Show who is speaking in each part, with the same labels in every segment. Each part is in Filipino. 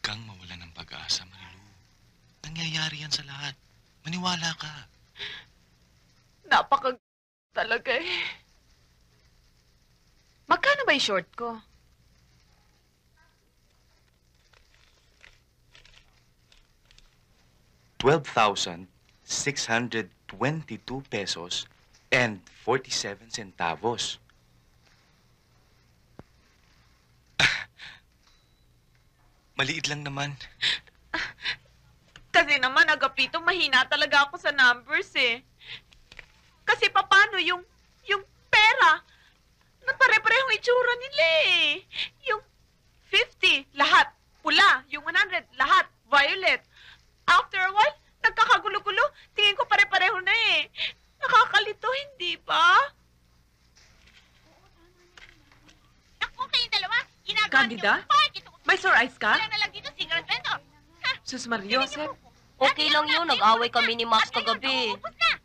Speaker 1: kang mawalan ng pag-asa, Marilu. Nangyayari yan sa lahat. Maniwala ka.
Speaker 2: Napaka talaga eh. Magkano ba yung short ko?
Speaker 1: ₱12,622 and 47 centavos. Maliit lang naman.
Speaker 2: Kasi naman, Agapito, mahina talaga ako sa numbers eh. Kasi paano yung pera? Pare-parehong itsura nila eh. Yung 50, lahat. Pula. Yung 100, lahat. Violet. After a while, nagkakagulo-gulo. Tingin ko pare-pareho na eh. Nakakalito, hindi ba?
Speaker 3: Naku, kayong dalawa. Ginagawa
Speaker 2: Candida?
Speaker 3: niyo pa.
Speaker 2: May sore eyes ka?
Speaker 3: Wala na lang dito, cigarette bento.
Speaker 2: Sus Mariosep.
Speaker 4: Okay lang yun. Nag-away kami ni Max kagabi.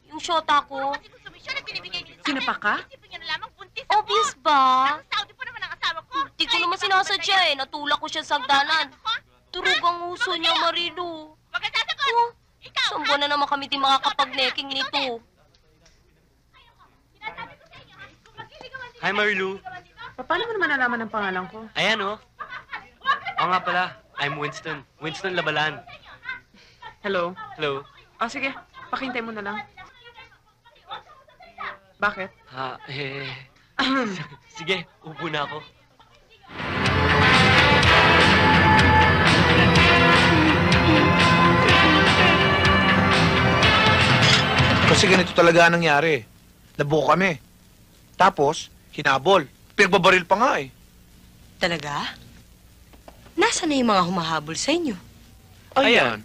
Speaker 4: Yung shota ko.
Speaker 3: Kasi gusto mo siya na binibigay niyo sa
Speaker 2: Sinapak ka?
Speaker 3: Isipin niyo na lamang buntis ako.
Speaker 4: Obvious ba?
Speaker 3: Ang Saudi po naman ang asawa ko.
Speaker 4: Di ko naman sinasadya eh. Natulak ko siya sa hagdanan. Turog ang uso niya, Marilu.
Speaker 3: Wag kang sasagot.
Speaker 4: Oh,
Speaker 3: Ikaw,
Speaker 4: isang buwan na naman kami di makakapag-necking nito.
Speaker 3: sinasabi ko sa inyo, kung magliligawan din
Speaker 5: Hi, Marilu.
Speaker 2: Paano mo naman nalaman ang pangalan ko?
Speaker 5: Ayan, oh. Oo nga pala. I'm Winston. Winston Labalan.
Speaker 2: Hello?
Speaker 5: Hello.
Speaker 2: Sige. Pakintay mo na lang. Bakit?
Speaker 5: Sige, upo na ako.
Speaker 6: Kasi ganito talaga ang nangyari. Nabuko kami. Tapos, hinabol. Pinagbabaril pa nga eh.
Speaker 4: Talaga? Nasaan na yung mga humahabol sa inyo?
Speaker 6: Ayan.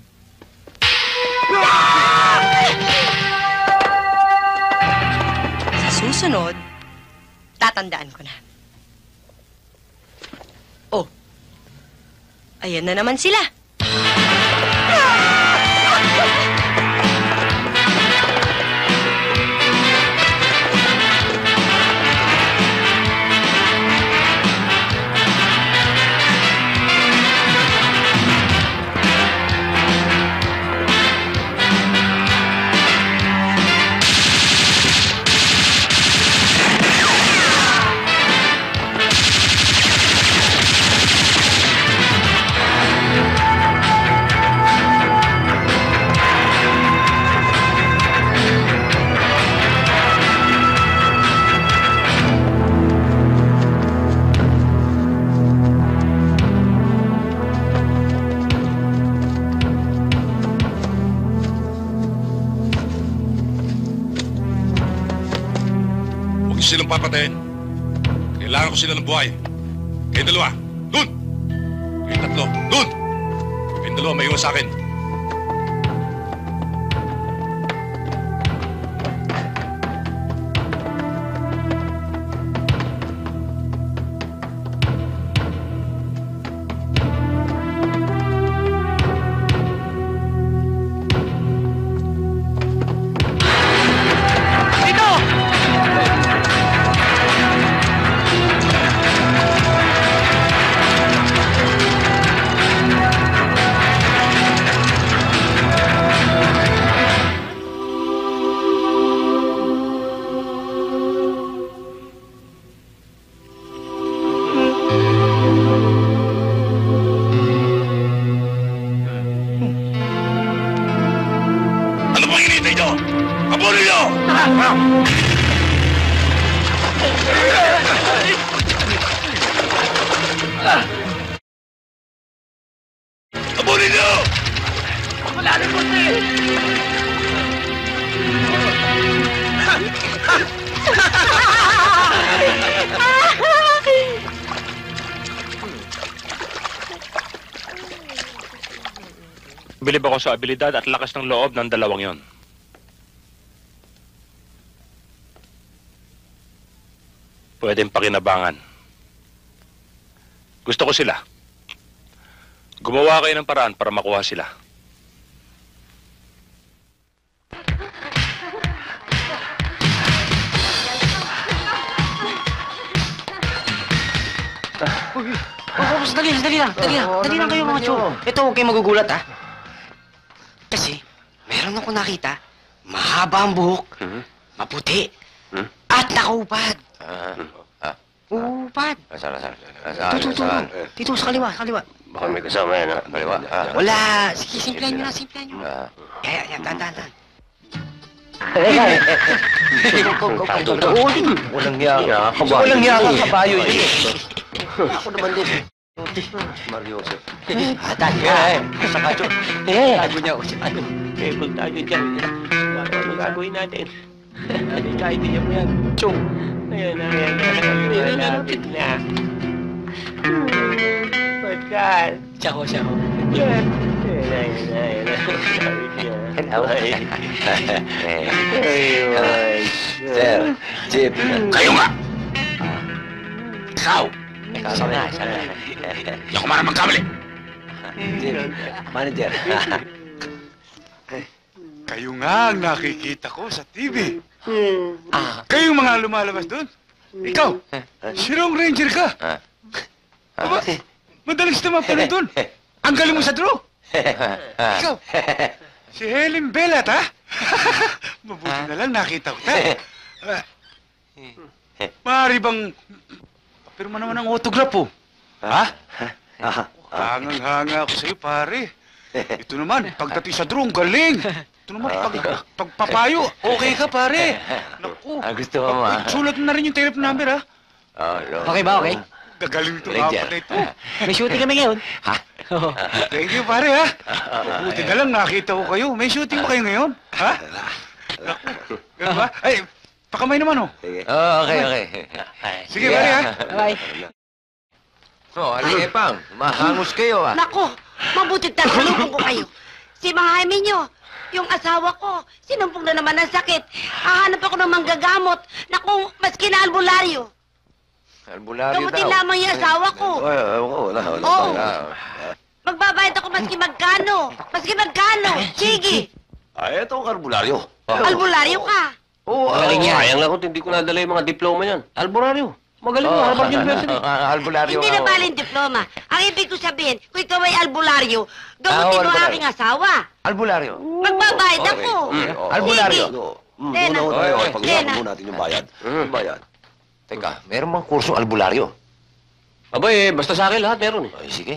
Speaker 4: Sa susunod, tatandaan ko na. Oh, ayan na naman sila.
Speaker 7: Silang papatayin. Kailangan ko sila ng buhay. Kayong dalawa, dun! Kayong tatlo, dun! Kayong dalawa, may iwan sa akin. Abulin niyo!
Speaker 2: Wala na po
Speaker 8: Bilib ako sa abilidad at lakas ng loob ng dalawang yon. Pwedeng pakinabangan. Gusto ko sila. Gumawa kayo ng paraan para makuha sila.
Speaker 5: Dali.
Speaker 9: Dali lang kayo mga chong. Ito, huwag kayong magugulat, ha? Kasi, meron ako nakita, mahaba ang buhok, maputi, at nakaupad. Upad.
Speaker 10: Saan?
Speaker 9: Dito, sa kaliwa.
Speaker 10: Baka may kasama yan, ha? Kaliwa.
Speaker 9: Wala. Sige, simplahan nyo. Yan, dahan.
Speaker 10: Walang hiya.
Speaker 9: Walang hiya ka, kabayo yun.
Speaker 10: Ako naman din. Mario Joseph.
Speaker 9: Sa kacho. Tago niya ako siya. Kung tayo dyan, ano gagawin natin? Kahit niya mo yan. Chong. Ayan. Malapit na. Pagkal. Siya ko.
Speaker 10: Sir, Chip.
Speaker 7: Kayo nga! Ikaw!
Speaker 10: Sana.
Speaker 7: Hindi ako marang magkamali.
Speaker 10: Chip, manager.
Speaker 6: Kayo nga ang nakikita ko sa TV. Kayong mga lumalabas doon. Ikaw, si Rong Ranger ka. Aba, madalas naman pala doon. Ang galing mo sa draw. Ikaw, si Helen Bellat, ha? Mabuti na lang nakita ko tayo. Maaari bang... Pero mo naman ang autograph, oh. Ha? Hangang-hanga ako sa'yo, pare. Ito naman, pagdating sa draw, ang galing. Ito naman, pagpapayo, okay ka, pare. Naku.
Speaker 10: Gusto mo, ha?
Speaker 6: Sulat mo na rin yung telephone number, ha?
Speaker 9: Okay ba, okay?
Speaker 6: Gagaling itong
Speaker 10: Ranger.
Speaker 6: apat na ito.
Speaker 9: May shooting kami ngayon.
Speaker 6: Thank you, pare, ha? Mabuti na lang, nakita ko kayo. May shooting ba kayo ngayon? Ha? Naku. Ganun ba? Ay, pakamay naman, oh.
Speaker 10: Okay.
Speaker 6: Sige, pare, ha?
Speaker 9: Bye.
Speaker 10: So, Pang, mahangos kayo, ha?
Speaker 3: Nako, mabuti tagalubong ko kayo. Si Mang Jaime nyo, yung asawa ko, sinumpong na naman ng sakit. Hahanap ako ng manggagamot. Naku, maski na albularyo.
Speaker 10: Albularyo
Speaker 3: Gamutin lamang yung asawa ko.
Speaker 10: Wala.
Speaker 3: Oo. Magbabayad ako maski magkano. Sige,
Speaker 10: Ay, ito ang albularyo.
Speaker 3: albularyo ka.
Speaker 10: Oo,
Speaker 9: Magaling yan.
Speaker 10: sayang lang kung hindi ko nadala yung mga diploma niyan. Albularyo. Magaling mo, Harvard University. Albularyo.
Speaker 3: Hindi na baling diploma. Ang ibig ko sabihin, kung ikaw ay albularyo, gamutin mo
Speaker 10: albularyo.
Speaker 3: aking asawa.
Speaker 10: Albularyo.
Speaker 3: Magbabayad ako.
Speaker 10: Albularyo.
Speaker 3: Tena. Tena.
Speaker 10: natin yung bayad. Yung bayad. Teka, meron bang kurso albularyo? Abay, basta sa akin lahat meron eh. Ay, sige.